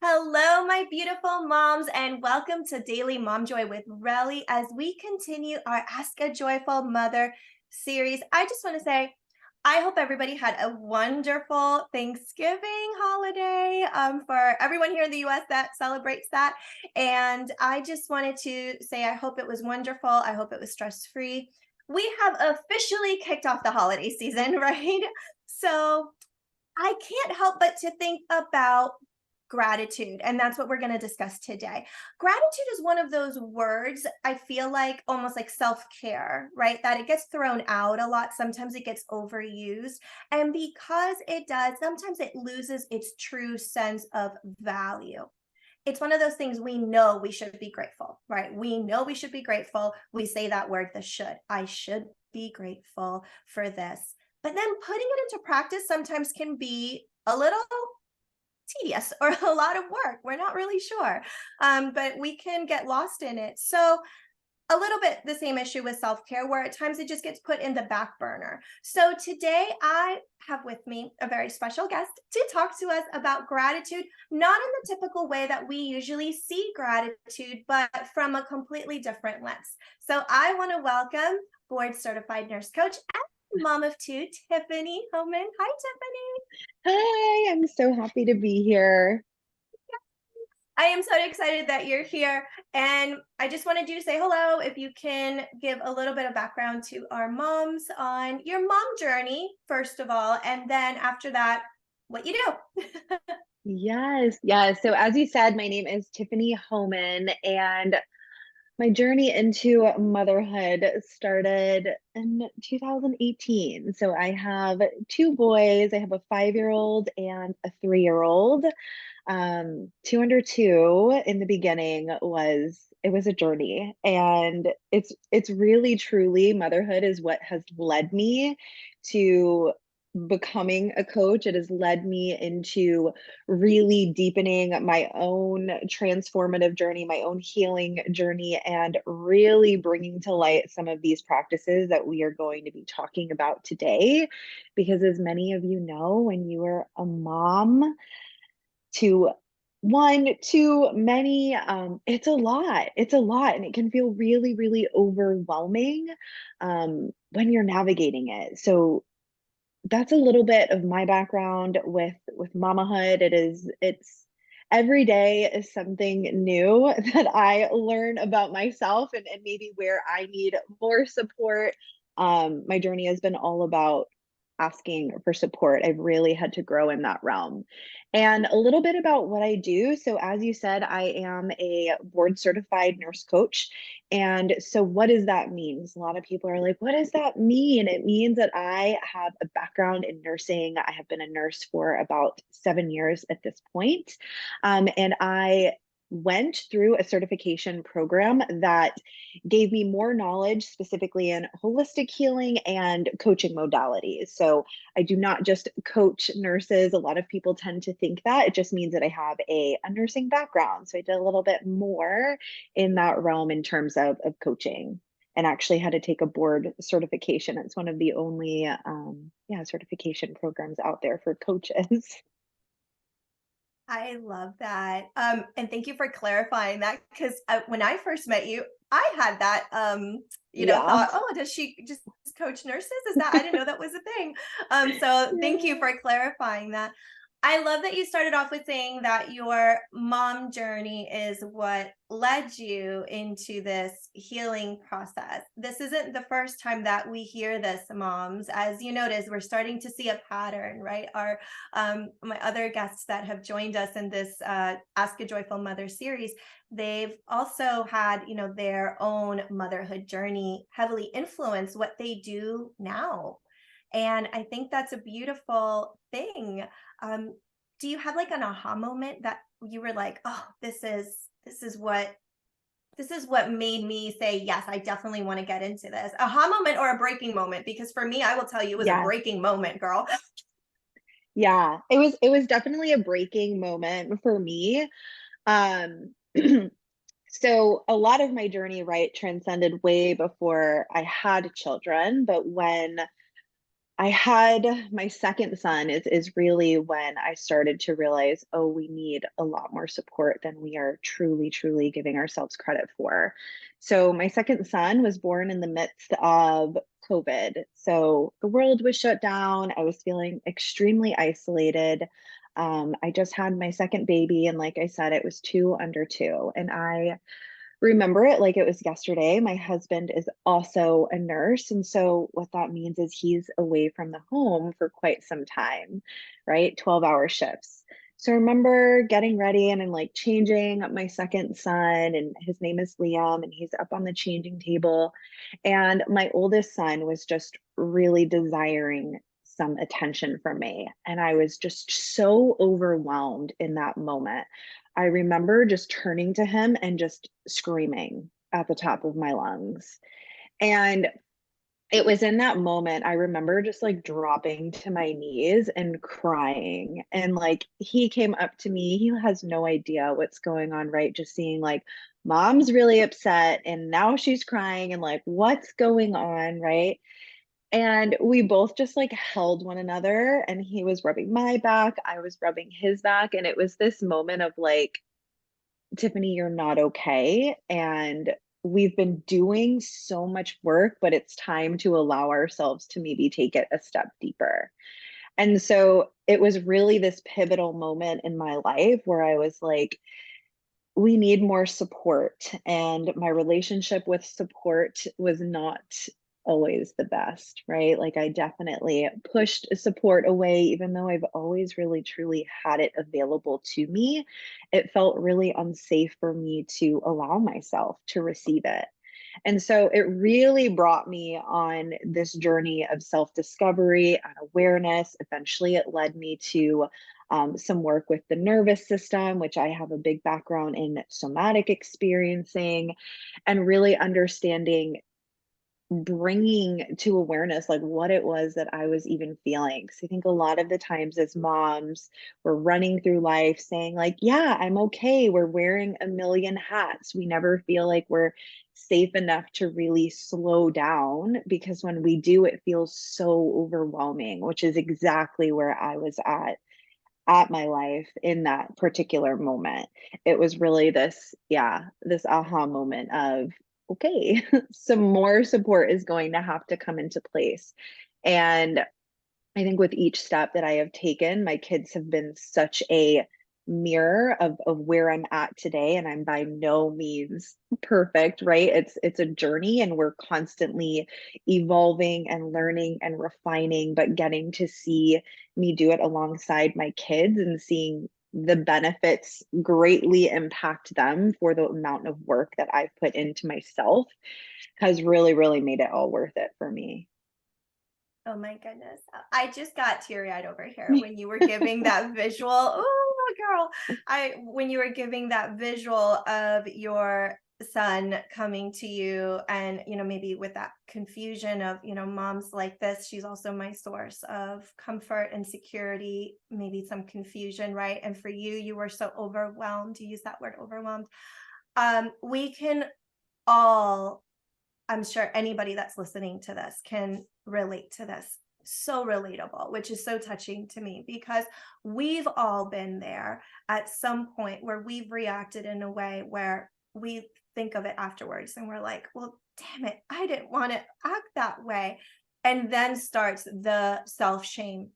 Hello, my beautiful moms, and welcome to Daily Mom Joy with Relly as we continue our Ask a Joyful Mother series. I just want to say, I hope everybody had a wonderful Thanksgiving holiday for everyone here in the US that celebrates that. And I just wanted to say, I hope it was wonderful. I hope it was stress free. We have officially kicked off the holiday season, right? So I can't help but to think about gratitude. And that's what we're going to discuss today. Gratitude is one of those words I feel like almost like self care, right? That it gets thrown out a lot. Sometimes it gets overused. And because it does, sometimes it loses its true sense of value. It's one of those things we know we should be grateful, right? We know we should be grateful. We say that word, the should. I should be grateful for this. But then putting it into practice sometimes can be a little tedious or a lot of work. We're not really sure, but we can get lost in it. So, a little bit the same issue with self care, where at times it just gets put in the back burner. So, today I have with me a very special guest to talk to us about gratitude, not in the typical way that we usually see gratitude, but from a completely different lens. So, I want to welcome board certified nurse coach and mom of two, Tiffany Holman. Hi, Tiffany. Hi, I'm so happy to be here. I am so excited that you're here. And I just wanted you to say hello. If you can give a little bit of background to our moms on your mom journey, first of all, and then after that, what you do. Yes, yes. So as you said, my name is Tiffany Holman, and my journey into motherhood started in 2018. So I have two boys. I have a 5-year-old and a 3-year-old. Two under two in the beginning was a journey, and it's really truly motherhood is what has led me to becoming a coach. It has led me into really deepening my own transformative journey, my own healing journey, and really bringing to light some of these practices that we are going to be talking about today. Because, as many of you know, when you are a mom, to one, too many, it's a lot, and it can feel really, really overwhelming when you're navigating it. So that's a little bit of my background with mamahood. It's every day is something new that I learn about myself, and maybe where I need more support. My journey has been all about asking for support. I've really had to grow in that realm. And a little bit about what I do. So, as you said, I am a board certified nurse coach. And so, what does that mean? 'Cause a lot of people are like, what does that mean? It means that I have a background in nursing. I have been a nurse for about 7 years at this point. And I went through a certification program that gave me more knowledge specifically in holistic healing and coaching modalities. So I do not just coach nurses. A lot of people tend to think that. It just means that I have a nursing background. So I did a little bit more in that realm in terms of coaching, and actually had to take a board certification. It's one of the only certification programs out there for coaches. I love that. And thank you for clarifying that because when I first met you, I had that, Yeah. thought, oh, does she just coach nurses? Is that, I didn't know that was a thing. So thank you Yeah. for clarifying that. I love that you started off with saying that your mom journey is what led you into this healing process. This isn't the first time that we hear this, moms. As you notice, we're starting to see a pattern, right? Our my other guests that have joined us in this Ask a Joyful Mother series, they've also had, their own motherhood journey heavily influence what they do now. And I think that's a beautiful thing. Um, do you have like an aha moment that you were like, oh, this is what made me say, yes, I definitely want to get into this. Aha moment or a breaking moment? Because for me, I will tell you, it was a Yeah. breaking moment, girl. Yeah. It was definitely a breaking moment for me. Um So a lot of my journey, right, transcended way before I had children. But when I had my second son is really when I started to realize, oh, we need a lot more support than we are truly, truly giving ourselves credit for. So my second son was born in the midst of COVID. So the world was shut down. I was feeling extremely isolated. I just had my second baby, and like I said, it was two under two. And I remember it like it was yesterday. My husband is also a nurse. And so, what that means is he's away from the home for quite some time, right? 12-hour shifts. So, I remember getting ready and I'm like changing my second son, and his name is Liam, and he's up on the changing table. And my oldest son was just really desiring some attention from me. And I was just so overwhelmed in that moment. I remember just turning to him and just screaming at the top of my lungs. And it was in that moment, I remember just like dropping to my knees and crying. And like he came up to me, he has no idea what's going on, right? Just seeing like mom's really upset and now she's crying and like what's going on, right? And we both just like held one another, and he was rubbing my back, I was rubbing his back. And it was this moment of like, Tiffany, you're not okay. And we've been doing so much work, but it's time to allow ourselves to maybe take it a step deeper. And so it was really this pivotal moment in my life where I was like, we need more support. And my relationship with support was not always the best, right? Like I definitely pushed support away, even though I've always really truly had it available to me. It felt really unsafe for me to allow myself to receive it. And so it really brought me on this journey of self discovery and awareness. Eventually, it led me to some work with the nervous system, which I have a big background in somatic experiencing, and really understanding, bringing to awareness like what it was that I was even feeling. Because I think a lot of the times as moms, we're running through life saying, like, yeah, I'm okay. We're wearing a million hats. We never feel like we're safe enough to really slow down, because when we do, it feels so overwhelming, which is exactly where I was at my life in that particular moment. It was really this, yeah, this aha moment of, okay, some more support is going to have to come into place. And I think with each step that I have taken, my kids have been such a mirror of where I'm at today. And I'm by no means perfect, right? It's a journey, and we're constantly evolving and learning and refining, but getting to see me do it alongside my kids and seeing the benefits greatly impact them for the amount of work that I've put into myself has really, really made it all worth it for me. Oh my goodness. I just got teary-eyed over here when you were giving that visual. Oh, girl. When you were giving that visual of your son coming to you and, maybe with that confusion of, mom's like this, she's also my source of comfort and security, maybe some confusion, right? And for you, you were so overwhelmed. You use that word overwhelmed. We can all, I'm sure anybody that's listening to this can relate to this. So relatable, which is so touching to me because we've all been there at some point where we've reacted in a way where we think of it afterwards and we're like, well, damn it, I didn't want to act that way. And then starts the self shame.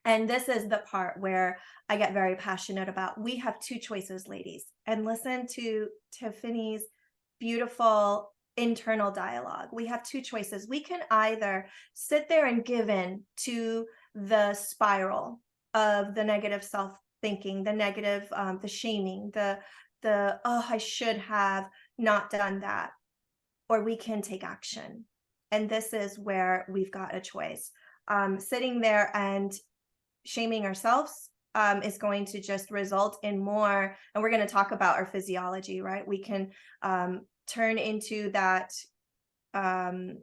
And this is the part where I get very passionate about. We have two choices, ladies, and listen to Tiffany's beautiful internal dialogue. We have two choices. We can either sit there and give in to the spiral of the negative self thinking, the negative, the shaming, the oh, I should have not done that, or we can take action. And this is where we've got a choice. Sitting there and shaming ourselves is going to just result in more, and we're going to talk about our physiology, right? We can turn into that um,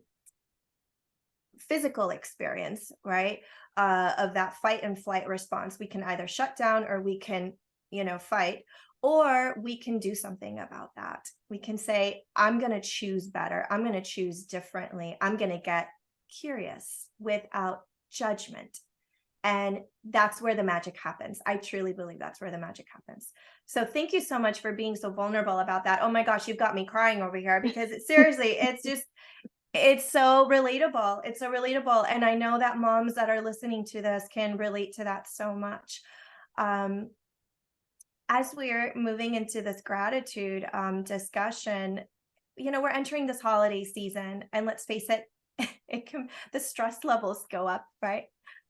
physical experience, right? Of that fight and flight response. We can either shut down or we can, fight, or we can do something about that. We can say, I'm going to choose better. I'm going to choose differently. I'm going to get curious without judgment. And that's where the magic happens. I truly believe that's where the magic happens. So thank you so much for being so vulnerable about that. Oh my gosh, you've got me crying over here because seriously, it's so relatable. It's so relatable. And I know that moms that are listening to this can relate to that so much. Um, as we're moving into this gratitude discussion, we're entering this holiday season, and let's face it, the stress levels go up, right?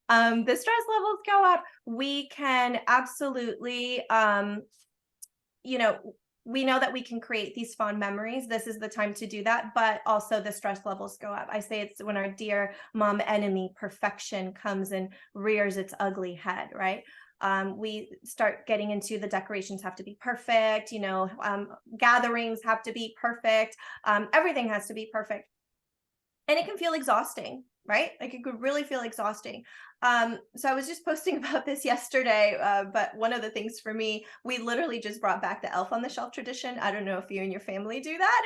The stress levels go up. We can absolutely, you know, we know that we can create these fond memories. This is the time to do that, but also the stress levels go up. I say it's when our dear mom enemy, perfection, comes and rears its ugly head, right? We start getting into the decorations have to be perfect, gatherings have to be perfect, everything has to be perfect. And it can feel exhausting, right? Like it could really feel exhausting. So I was just posting about this yesterday, but one of the things for me, we literally just brought back the elf on the shelf tradition. I don't know if you and your family do that.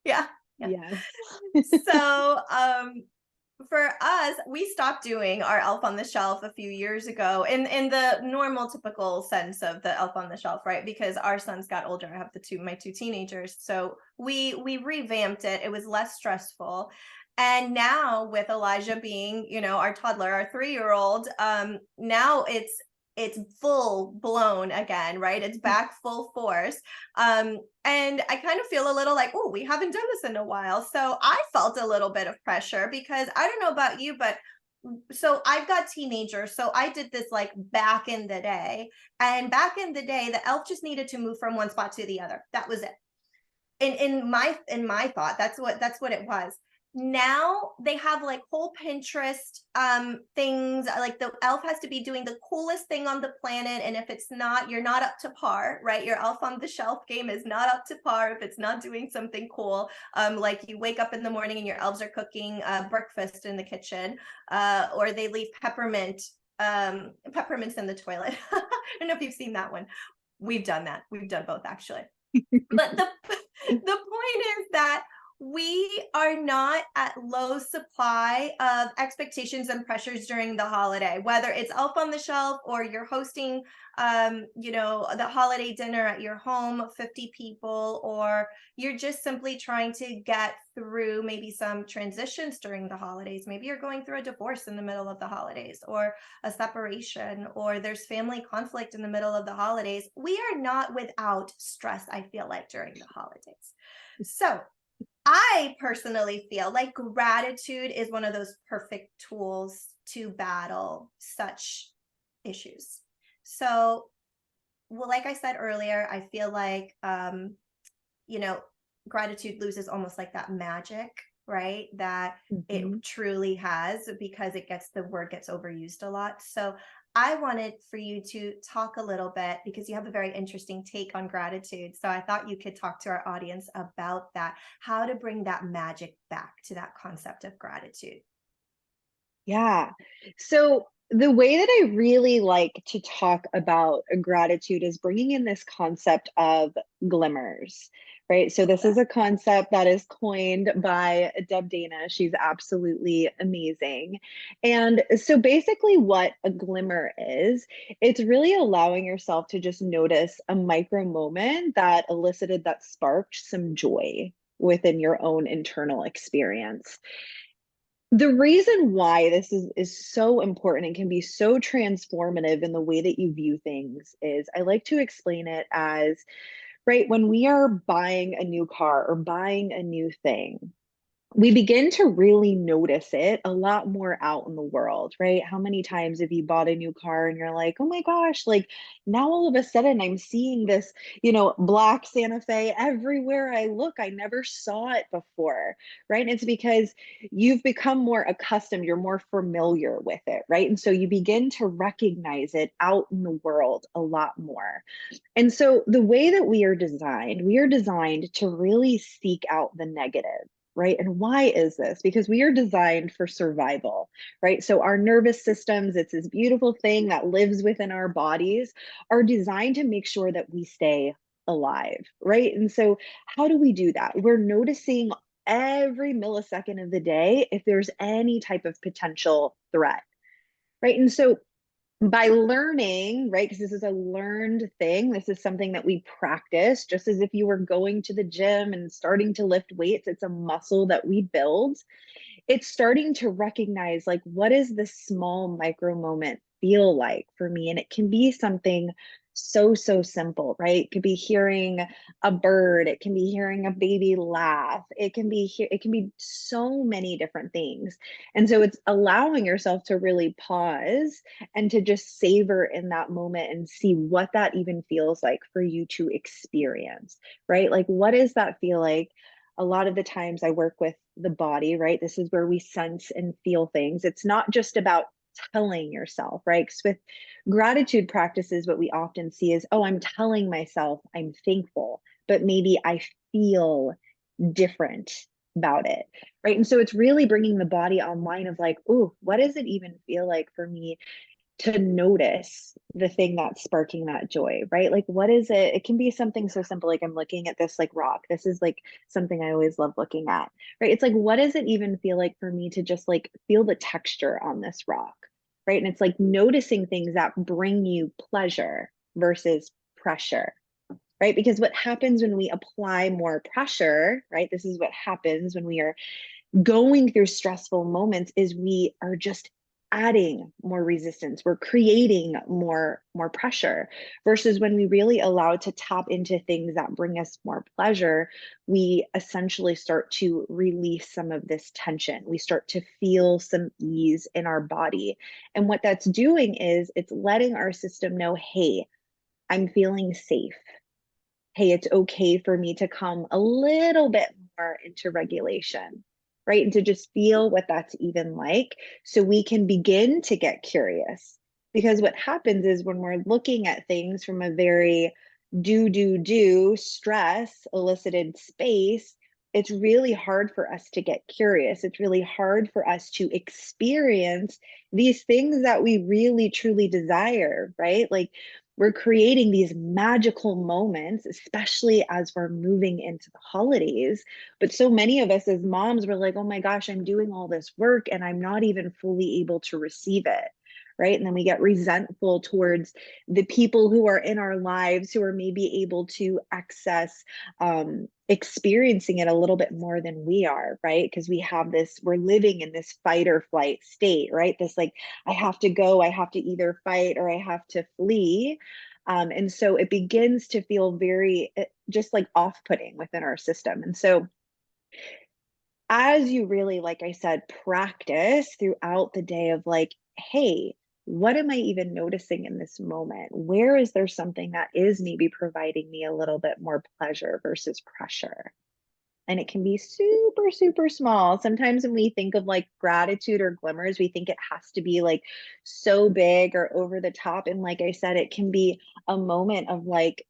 Yeah. Yeah. Yes. So for us, we stopped doing our elf on the shelf a few years ago in the normal typical sense of the elf on the shelf, right? Because our sons got older. I have my two teenagers. So we revamped it. It was less stressful. And now with Elijah being, our toddler, our 3-year-old, now it's full blown again, right? It's back full force. And I kind of feel a little like, oh, we haven't done this in a while. So I felt a little bit of pressure because I don't know about you, but so I've got teenagers. So I did this like back in the day. And back in the day, the elf just needed to move from one spot to the other. That was it. In my thought, that's what it was. Now they have like whole Pinterest things, like the elf has to be doing the coolest thing on the planet, and if it's not, you're not up to par, right? Your elf on the shelf game is not up to par if it's not doing something cool. Like you wake up in the morning and your elves are cooking breakfast in the kitchen, or they leave peppermints in the toilet. I don't know if you've seen that one. We've done that. We've done both actually. But the point is that we are not at low supply of expectations and pressures during the holiday, whether it's elf on the shelf or you're hosting the holiday dinner at your home, 50 people, or you're just simply trying to get through maybe some transitions during the holidays. Maybe you're going through a divorce in the middle of the holidays, or a separation, or there's family conflict in the middle of the holidays. We are not without stress, I feel like, during the holidays. So I personally feel like gratitude is one of those perfect tools to battle such issues. So, well, like I said earlier, I feel like, gratitude loses almost like that magic, right? That Mhm. it truly has, because the word gets overused a lot. So I wanted for you to talk a little bit because you have a very interesting take on gratitude. So I thought you could talk to our audience about that, how to bring that magic back to that concept of gratitude. Yeah. So the way that I really like to talk about gratitude is bringing in this concept of glimmers, right? So this is a concept that is coined by Deb Dana. She's absolutely amazing. And so basically what a glimmer is, it's really allowing yourself to just notice a micro moment that elicited, that sparked some joy within your own internal experience. The reason why this is so important and can be so transformative in the way that you view things is I like to explain it as, right, when we are buying a new car or buying a new thing, we begin to really notice it a lot more out in the world, right? How many times have you bought a new car and you're like, oh my gosh, like now all of a sudden I'm seeing this, black Santa Fe everywhere I look. I never saw it before, right? And it's because you've become more accustomed, you're more familiar with it, right? And so you begin to recognize it out in the world a lot more. And so the way that we are designed to really seek out the negative, right? And why is this? Because we are designed for survival, right? So our nervous systems, it's this beautiful thing that lives within our bodies, are designed to make sure that we stay alive, right? And so how do we do that? We're noticing every millisecond of the day if there's any type of potential threat, right? And so by learning, right, because this is a learned thing, this is something that we practice, just as if you were going to the gym and starting to lift weights, it's a muscle that we build. It's starting to recognize, like, what does this small micro moment feel like for me? And it can be something so simple, right? It could be hearing a bird, it can be hearing a baby laugh, it can be so many different things. And so it's allowing yourself to really pause and to just savor in that moment and see what that even feels like for you to experience, right? Like, what does that feel like? A lot of the times I work with the body, right? This is where we sense and feel things. It's not just about telling yourself, right? Because with gratitude practices, what we often see is, oh, I'm telling myself I'm thankful, but maybe I feel different about it, right? And so it's really bringing the body online of like, oh, what does it even feel like for me to notice the thing that's sparking that joy, right? Like, what is it? It can be something so simple. Like, I'm looking at this like rock. This is like something I always love looking at, right? It's like, what does it even feel like for me to just like feel the texture on this rock, right? And it's like noticing things that bring you pleasure versus pressure, right? Because what happens when we apply more pressure, right? This is what happens when we are going through stressful moments is we are just adding more resistance, we're creating more pressure, versus when we really allow to tap into things that bring us more pleasure, we essentially start to release some of this tension, we start to feel some ease in our body. And what that's doing is it's letting our system know, hey, I'm feeling safe. Hey, it's okay for me to come a little bit more into regulation, right? And to just feel what that's even like so we can begin to get curious. Because what happens is when we're looking at things from a very do, stress elicited space, it's really hard for us to get curious. It's really hard for us to experience these things that we really truly desire, right? Like, we're creating these magical moments, especially as we're moving into the holidays. But so many of us as moms were like, oh my gosh, I'm doing all this work and I'm not even fully able to receive it. Right. And then we get resentful towards the people who are in our lives who are maybe able to access experiencing it a little bit more than we are. Right. Because we have this, we're living in this fight or flight state. Right. This like, I have to go, I have to either fight or I have to flee. And so it begins to feel very just like off putting within our system. And so, as you really, like I said, practice throughout the day of like, hey, what am I even noticing in this moment? Where is there something that is maybe providing me a little bit more pleasure versus pressure? And it can be super small. Sometimes when we think of like gratitude or glimmers, we think it has to be like so big or over the top. And like I said, it can be a moment of like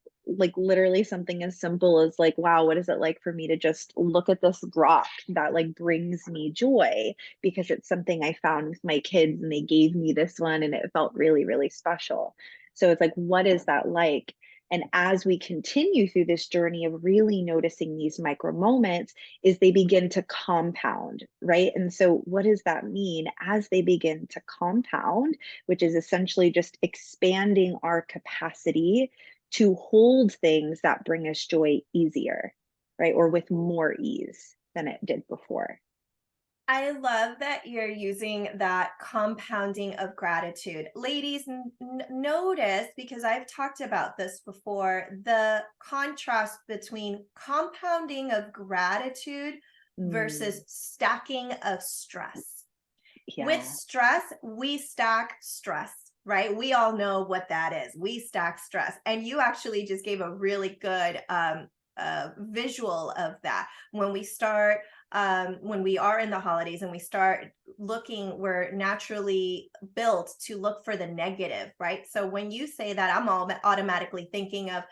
literally something as simple as like, wow, what is it like for me to just look at this rock that like brings me joy because it's something I found with my kids and they gave me this one and it felt really special. So it's like, what is that like? And as we continue through this journey of really noticing these micro moments, is they begin to compound, right? And so, what does that mean? As they begin to compound, which is essentially just expanding our capacity to hold things that bring us joy easier, right? Or with more ease than it did before. I love that you're using that compounding of gratitude. Ladies, notice, because I've talked about this before, the contrast between compounding of gratitude Mm, versus stacking of stress. With yeah. stress, we stack stress, right? We all know what that is. We stack stress. And you actually just gave a really good visual of that. When we are in the holidays and we start looking, we're naturally built to look for the negative, right? So when you say that, I'm all automatically thinking of,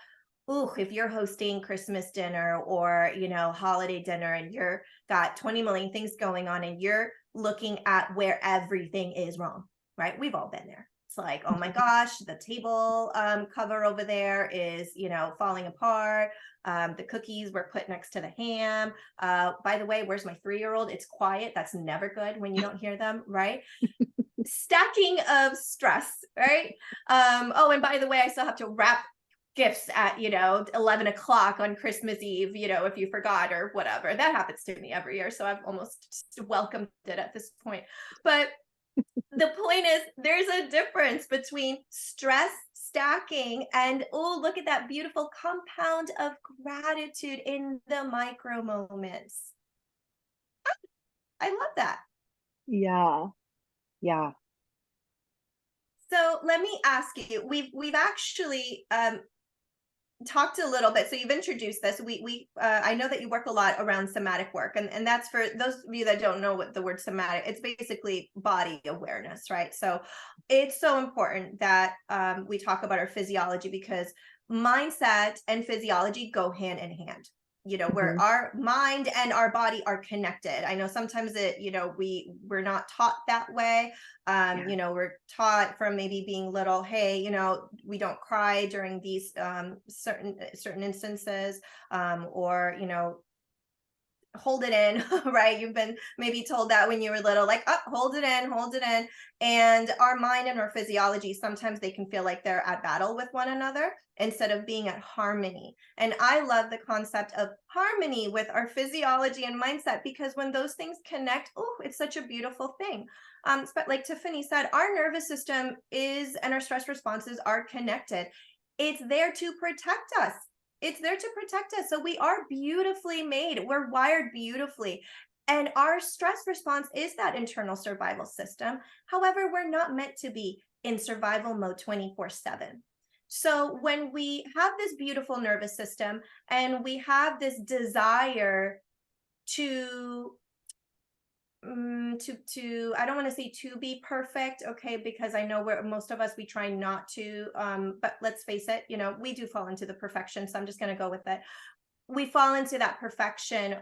ooh, if you're hosting Christmas dinner or, holiday dinner and you're got 20 million things going on and you're looking at where everything is wrong, right? We've all been there. It's like, oh my gosh, the table cover over there is, falling apart. The cookies were put next to the ham. By the way, where's my 3-year-old? It's quiet. That's never good when you don't hear them, right? Stacking of stress, right? Oh, and by the way, I still have to wrap gifts at 11 o'clock on Christmas Eve, if you forgot or whatever. That happens to me every year, so I've almost welcomed it at this point. But the point is, there's a difference between stress stacking and, oh, look at that beautiful compound of gratitude in the micro moments. I love that. Yeah. Yeah. So let me ask you, we've actually talked a little bit. So you've introduced this. We I know that you work a lot around somatic work, and that's for those of you that don't know what the word somatic. It's basically body awareness, right? So it's so important that we talk about our physiology, because mindset and physiology go hand in hand. Where Mhm. our mind and our body are connected. I know sometimes we're not taught that way. Yeah. We're taught from maybe being little, hey, we don't cry during these certain instances, or hold it in. Right? You've been maybe told that when you were little, like, oh, hold it in, hold it in. And our mind and our physiology, sometimes they can feel like they're at battle with one another instead of being at harmony. And I love the concept of harmony with our physiology and mindset, because when those things connect, oh, it's such a beautiful thing. But like Tiffany said, our nervous system is and our stress responses are connected. It's there to protect us. It's there to protect us. So we are beautifully made. We're wired beautifully. And our stress response is that internal survival system. However, we're not meant to be in survival mode 24/7. So when we have this beautiful nervous system and we have this desire to I don't want to say to be perfect, okay, because I know where most of us, we try not to, but let's face it, we do fall into the perfection, so I'm just going to go with it. We fall into that perfection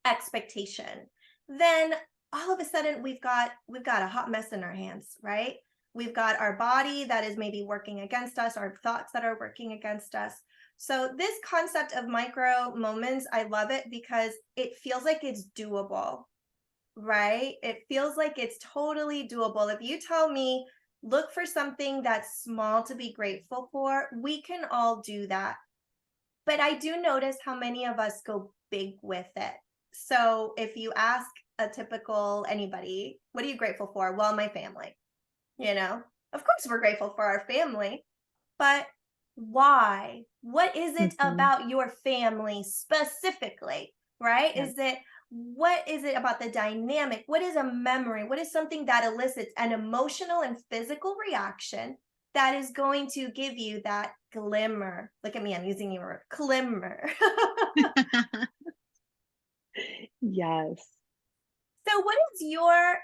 expectation. Then all of a sudden we've got a hot mess in our hands, right? We've got our body that is maybe working against us, our thoughts that are working against us. So this concept of micro moments, I love it because it feels like it's doable, right? It feels like it's totally doable. If you tell me, look for something that's small to be grateful for, we can all do that. But I do notice how many of us go big with it. So if you ask a typical anybody, what are you grateful for? Well, my family, you know, of course we're grateful for our family, but why? What is it Mhm. about your family specifically, right? Yeah. What is it about the dynamic? What is a memory? What is something that elicits an emotional and physical reaction that is going to give you that glimmer? Look at me, I'm using your word, glimmer. Yes. So what is your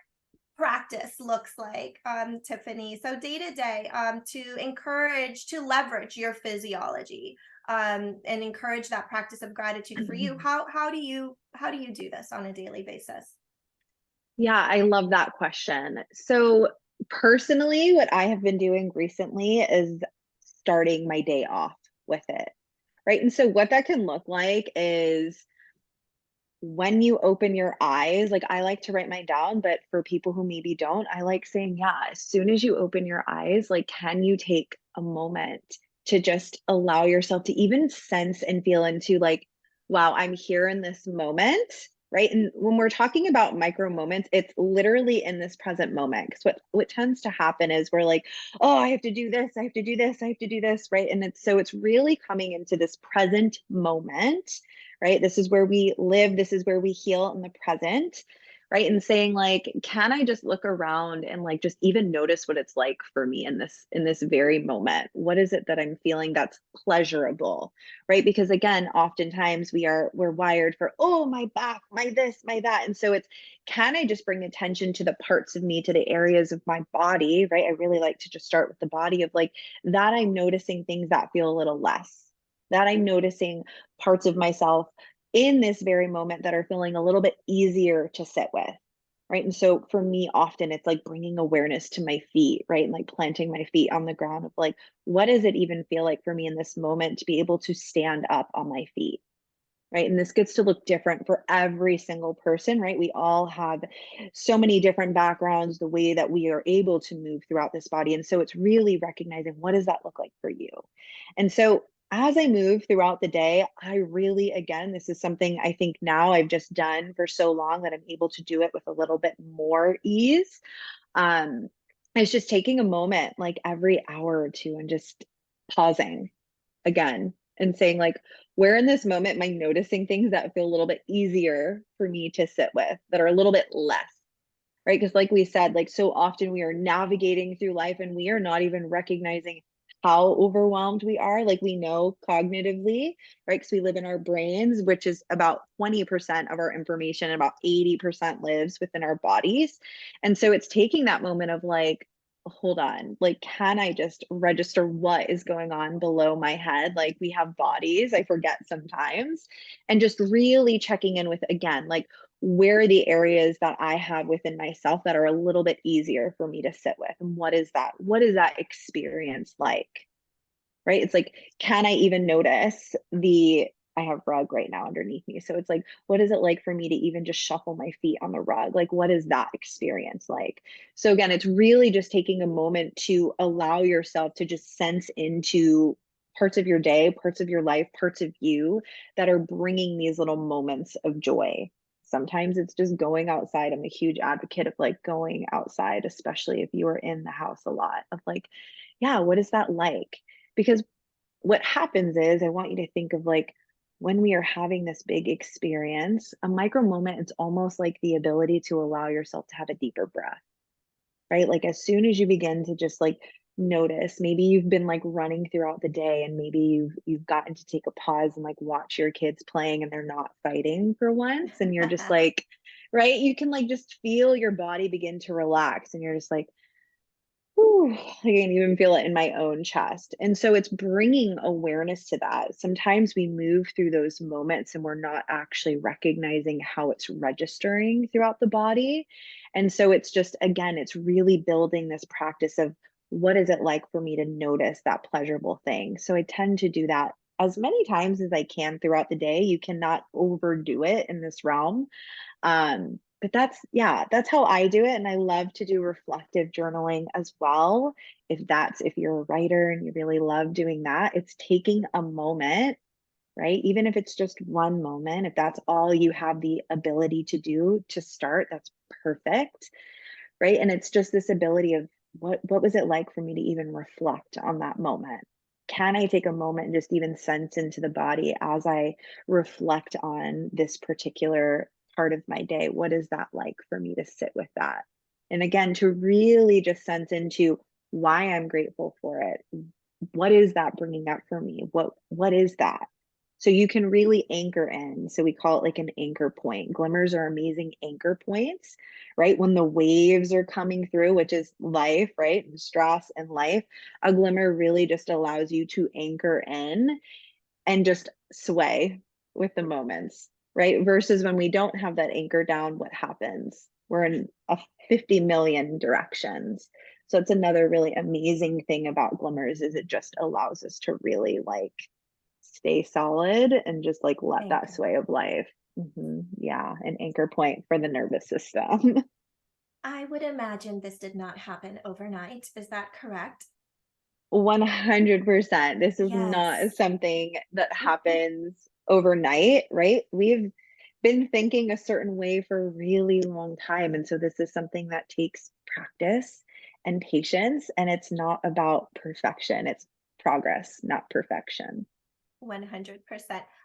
practice looks like, Tiffany? So day to day, to leverage your physiology, and encourage that practice of gratitude for you. How do you do this on a daily basis? Yeah, I love that question. So, personally, what I have been doing recently is starting my day off with it, right? And so, what that can look like is when you open your eyes, like I like to write mine down, but for people who maybe don't, I like saying, yeah, as soon as you open your eyes, like, can you take a moment to just allow yourself to even sense and feel into, like, wow, I'm here in this moment, right? And when we're talking about micro moments, it's literally in this present moment. Because what tends to happen is we're like, oh, I have to do this, I have to do this, I have to do this, right? And it's really coming into this present moment, right? This is where we live, this is where we heal in the present, right? And saying like, can I just look around and like just even notice what it's like for me in this very moment? What is it that I'm feeling that's pleasurable, right? Because again, oftentimes we're wired for, oh, my back, my this, my that. And so it's, can I just bring attention to the parts of me, to the areas of my body, right? I really like to just start with the body of like that I'm noticing things that feel a little less, that I'm noticing parts of myself in this very moment that are feeling a little bit easier to sit with. right? And so for me, often it's like bringing awareness to my feet, right? And like planting my feet on the ground of like, what does it even feel like for me in this moment to be able to stand up on my feet? Right. And this gets to look different for every single person, right? We all have so many different backgrounds, the way that we are able to move throughout this body. And so it's really recognizing what does that look like for you? And so as I move throughout the day, I really, again, this is something I think now I've just done for so long that I'm able to do it with a little bit more ease. Um, it's just taking a moment like every hour or two and just pausing again and saying like, where in this moment am I noticing things that feel a little bit easier for me to sit with, that are a little bit less, right? Because like we said, like so often we are navigating through life and we are not even recognizing how overwhelmed we are. Like we know cognitively, right? Because we live in our brains, which is about 20% of our information, and about 80% lives within our bodies. And so it's taking that moment of like, hold on, like, can I just register what is going on below my head? Like, we have bodies, I forget sometimes, and just really checking in with, again, like, where are the areas that I have within myself that are a little bit easier for me to sit with? And what is that? What is that experience like? Right? It's like, can I even notice the I have rug right now underneath me. So it's like, what is it like for me to even just shuffle my feet on the rug? Like, what is that experience like? So again, it's really just taking a moment to allow yourself to just sense into parts of your day, parts of your life, parts of you that are bringing these little moments of joy. Sometimes it's just going outside. I'm a huge advocate of like going outside, especially if you are in the house a lot, of like, yeah, what is that like? Because what happens is, I want you to think of like when we are having this big experience, a micro moment, it's almost like the ability to allow yourself to have a deeper breath, right? Like as soon as you begin to just like notice, maybe you've been like running throughout the day and maybe you've gotten to take a pause and like watch your kids playing and they're not fighting for once and you're just like, right? You can like just feel your body begin to relax and you're just like, whew, I can even feel it in my own chest. And so it's bringing awareness to that. Sometimes we move through those moments and we're not actually recognizing how it's registering throughout the body. And so it's just, again, it's really building this practice of what is it like for me to notice that pleasurable thing. So I tend to do that as many times as I can throughout the day. You cannot overdo it in this realm, but that's yeah, that's how I do it, and I love to do reflective journaling as well. If you're a writer and you really love doing that, it's taking a moment, right? Even if it's just one moment, if that's all you have the ability to do to start, that's perfect, right? And it's just this ability of what was it like for me to even reflect on that moment? Can I take a moment and just even sense into the body as I reflect on this particular part of my day? What is that like for me to sit with that? And again, to really just sense into why I'm grateful for it. What is that bringing up for me? What is that? So you can really anchor in. So we call it like an anchor point. Glimmers are amazing anchor points, right? When the waves are coming through, which is life, right? And stress and life, a glimmer really just allows you to anchor in and just sway with the moments, right? Versus when we don't have that anchor down, what happens? We're in a 50 million directions. So it's another really amazing thing about glimmers is it just allows us to really like stay solid and just like let that Anchor. sway of life. Yeah, an anchor point for the nervous system. I would imagine this did not happen overnight. Is that correct? 100%. This is not Yes. something that happens overnight, right? We've been thinking a certain way for a really long time. And so this is something that takes practice and patience. And it's not about perfection, it's progress, not perfection. 100%.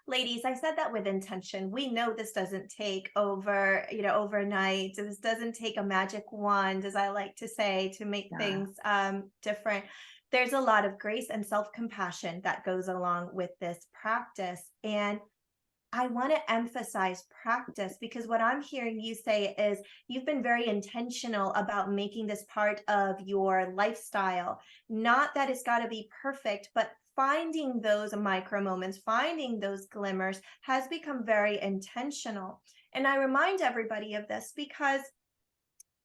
Ladies, I said that with intention. We know this doesn't take overnight. This doesn't take a magic wand, as I like to say, to make Yeah. things different. There's a lot of grace and self compassion that goes along with this practice. And I want to emphasize practice because what I'm hearing you say is you've been very intentional about making this part of your lifestyle. Not that it's got to be perfect, but finding those micro moments, finding those glimmers has become very intentional. And I remind everybody of this because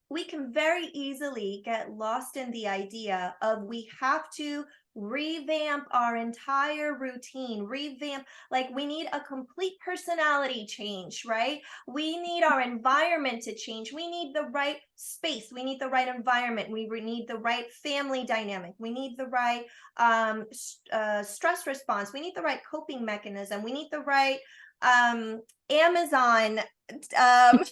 we can very easily get lost in the idea of we have to revamp our entire routine, revamp, like we need a complete personality change, right? We need our environment to change. We need the right space. We need the right environment. We need the right family dynamic. We need the right stress response. We need the right coping mechanism. We need the right Amazon um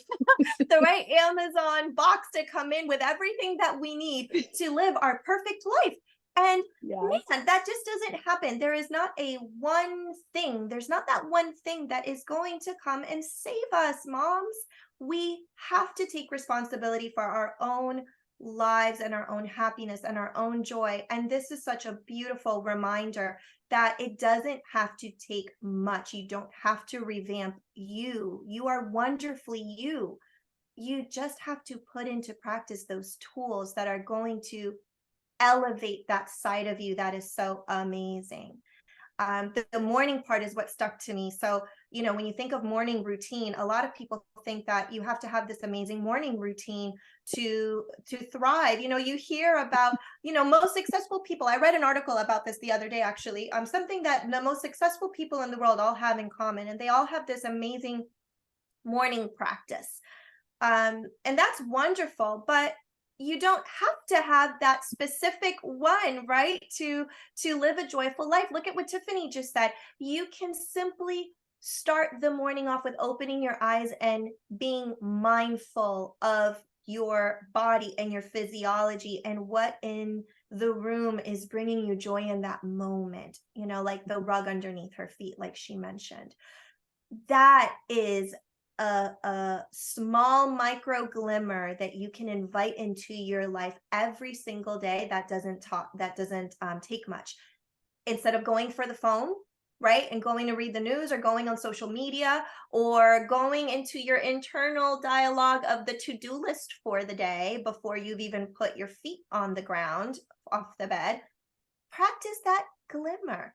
the right Amazon box to come in with everything that we need to live our perfect life. And Yeah. man, that just doesn't happen. There is not a one thing. There's not that one thing that is going to come and save us, moms. We have to take responsibility for our own lives and our own happiness and our own joy. And this is such a beautiful reminder that it doesn't have to take much. You don't have to revamp you. You are wonderfully you. You just have to put into practice those tools that are going to elevate that side of you that is so amazing. The morning part is what stuck to me. So, when you think of morning routine, a lot of people think that you have to have this amazing morning routine to thrive. You hear about, most successful people. I read an article about this the other day, actually. Something that the most successful people in the world all have in common, and they all have this amazing morning practice. And that's wonderful, but you don't have to have that specific one, right? To live a joyful life. Look at what Tiffany just said. You can simply start the morning off with opening your eyes and being mindful of your body and your physiology and what in the room is bringing you joy in that moment, like the rug underneath her feet, like she mentioned. That is a small micro glimmer that you can invite into your life every single day. That doesn't take much. Instead of going for the phone, right, and going to read the news or going on social media or going into your internal dialogue of the to-do list for the day before you've even put your feet on the ground off the bed, practice that glimmer.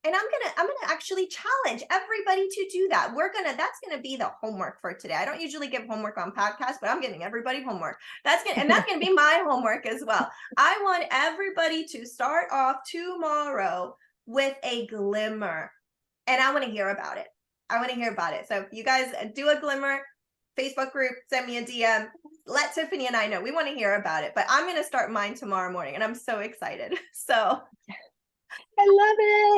And I'm gonna actually challenge everybody to do that. That's gonna be the homework for today. I don't usually give homework on podcasts, but I'm giving everybody homework. That's gonna be my homework as well. I want everybody to start off tomorrow with a glimmer. And I want to hear about it. I want to hear about it. So if you guys do a glimmer Facebook group, send me a DM. Let Tiffany and I know. We want to hear about it. But I'm gonna start mine tomorrow morning, and I'm so excited. So I love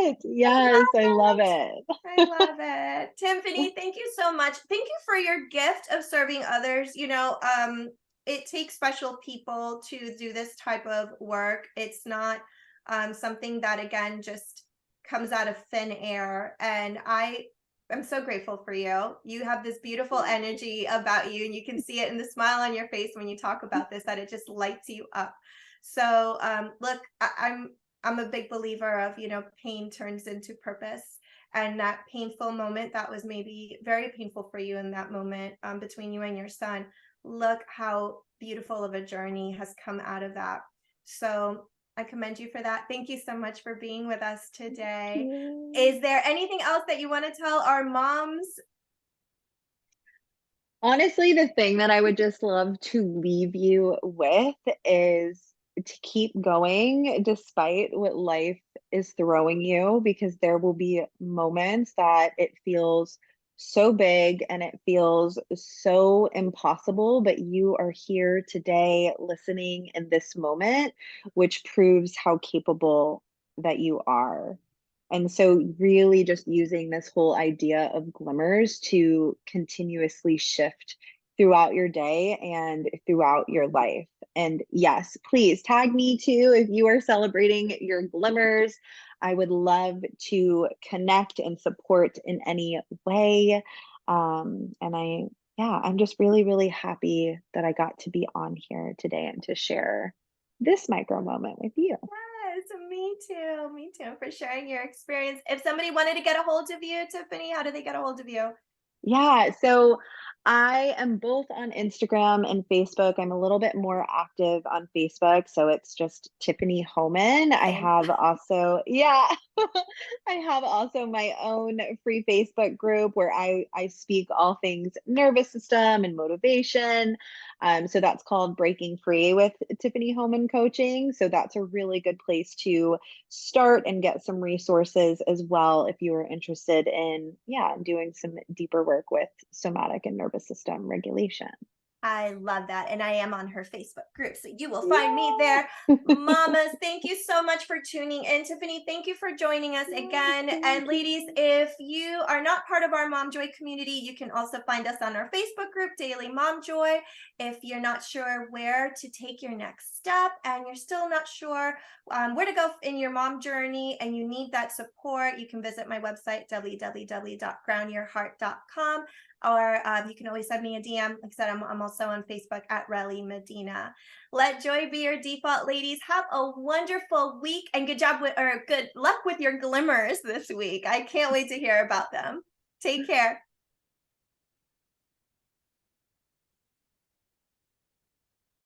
it. Yes, I love it. it. I love it. Tiffany, thank you so much. Thank you for your gift of serving others. It takes special people to do this type of work. It's not something that, again, just comes out of thin air. And I'm so grateful for you. You have this beautiful energy about you, and you can see it in the smile on your face when you talk about this, that it just lights you up. So, look, I'm a big believer of, pain turns into purpose. And that painful moment that was maybe very painful for you in that moment, between you and your son, look how beautiful of a journey has come out of that. So I commend you for that. Thank you so much for being with us today. Is there anything else that you want to tell our moms? Honestly, the thing that I would just love to leave you with is to keep going despite what life is throwing you, because there will be moments that it feels so big and it feels so impossible, but you are here today listening in this moment, which proves how capable that you are. And so, really, just using this whole idea of glimmers to continuously shift throughout your day and throughout your life. And yes, please tag me too if you are celebrating your glimmers. I would love to connect and support in any way. I'm just really, really happy that I got to be on here today and to share this micro moment with you. Yes, me too. Me too. For sharing your experience. If somebody wanted to get a hold of you, Tiffany, how do they get a hold of you? Yeah, so I am both on Instagram and Facebook. I'm a little bit more active on Facebook, so it's just Tiffany Holman. I Same. have also, yeah, I have also my own free Facebook group where I speak all things nervous system and motivation. So that's called Breaking Free with Tiffany Holman Coaching. So that's a really good place to start and get some resources as well if you are interested in, yeah, doing some deeper work with somatic and nervous system regulation. I love that. And I am on her Facebook group. So you will find me there. Yeah. Mamas, thank you so much for tuning in. Tiffany, thank you for joining us Yes, again. thank And ladies, you. if you are not part of our Mom Joy community, you can also find us on our Facebook group, Daily Mom Joy. If you're not sure where to take your next step and you're still not sure where to go in your mom journey and you need that support, you can visit my website, www.groundyourheart.com, or you can always send me a DM. Like I said, I'm also on Facebook at Relly Medina. Let joy be your default, ladies. Have a wonderful week and good job with, or good luck with your glimmers this week. I can't wait to hear about them. Take care.